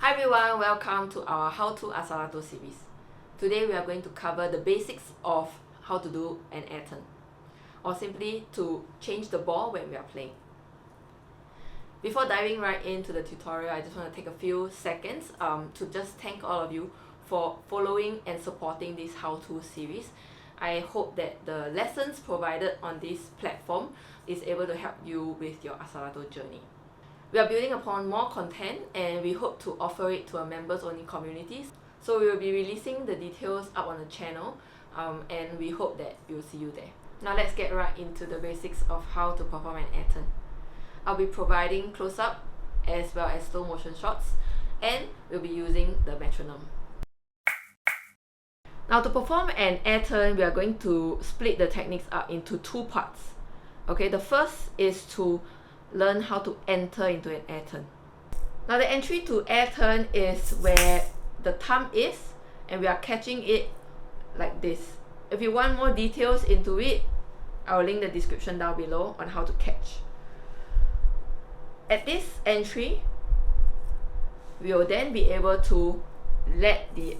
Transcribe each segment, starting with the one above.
Hi everyone, welcome to our How to Asalato series. Today we are going to cover the basics of how to do an Airturn, or simply to change the ball when we are playing. Before diving right into the tutorial, I just want to take a few seconds to just thank all of you for following and supporting this how-to series. I hope that the lessons provided on this platform is able to help you with your Asalato journey. We are building upon more content and we hope to offer it to a members-only community. So we will be releasing the details up on the channel and we hope that we will see you there. Now let's get right into the basics of how to perform an Airturn. I'll be providing close-up as well as slow motion shots, and we'll be using the metronome. Now to perform an Airturn, we are going to split the techniques up into two parts. Okay, the first is to learn how to enter into an Airturn. Now the entry to Airturn is where the thumb is and we are catching it like this. If you want more details into it, I will link the description down below on how to catch. At this entry, we will then be able to let the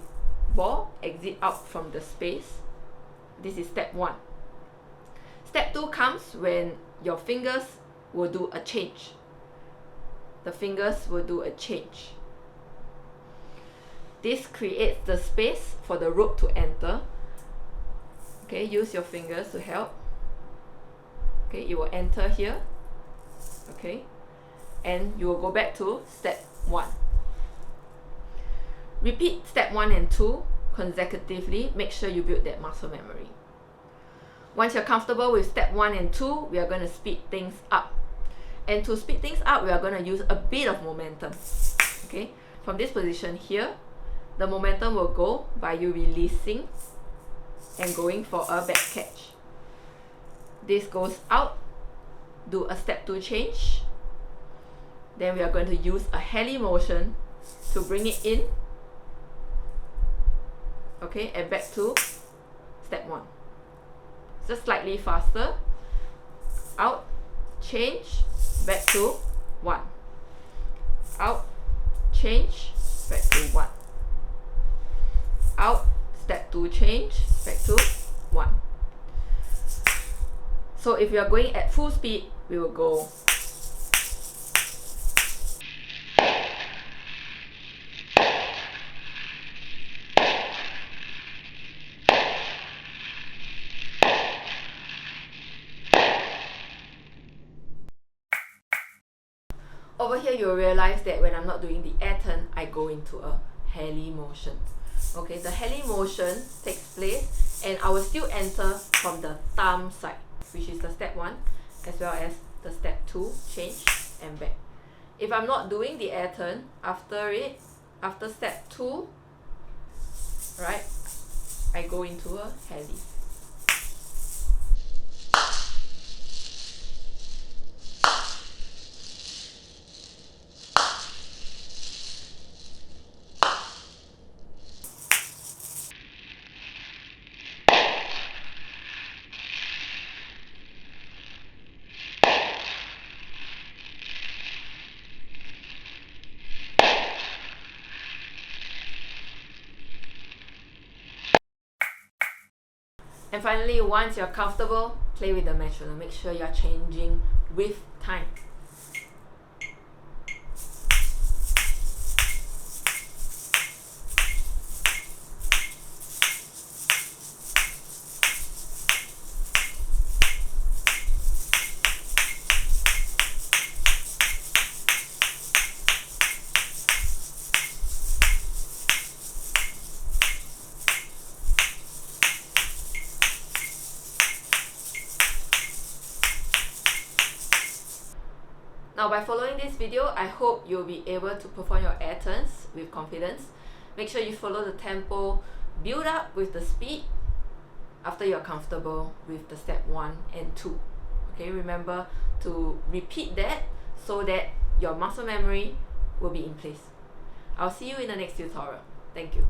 ball exit out from the space. This is step 1. Step 2 comes when your fingers will do a change. The fingers will do a change. This creates the space for the rope to enter. Okay, use your fingers to help. Okay, it will enter here. Okay, and you will go back to step 1. Repeat step 1 and 2 consecutively. Make sure you build that muscle memory. Once you're comfortable with step 1 and 2, we are going to speed things up. And to speed things up, we are going to use a bit of momentum. Okay, from this position here, the momentum will go by you releasing and going for a back catch. This goes out, do a step 2 change. Then we are going to use a heli motion to bring it in. Okay, and back to step 1. Just slightly faster. Out, change, back to 1. Out, change, back to 1. Out, step 2 change, back to 1. So if you are going at full speed, we will go . Over here, you will realize that when I'm not doing the Airturn, I go into a heli motion. Okay, the heli motion takes place and I will still enter from the thumb side, which is the step 1, as well as the step 2, change and back. If I'm not doing the Airturn, after step 2, right, I go into a heli. And finally, once you're comfortable, play with the metronome. Make sure you're changing with time. Now by following this video, I hope you'll be able to perform your Airturns with confidence. Make sure you follow the tempo, build up with the speed after you're comfortable with the step 1 and 2. Okay, remember to repeat that so that your muscle memory will be in place. I'll see you in the next tutorial. Thank you.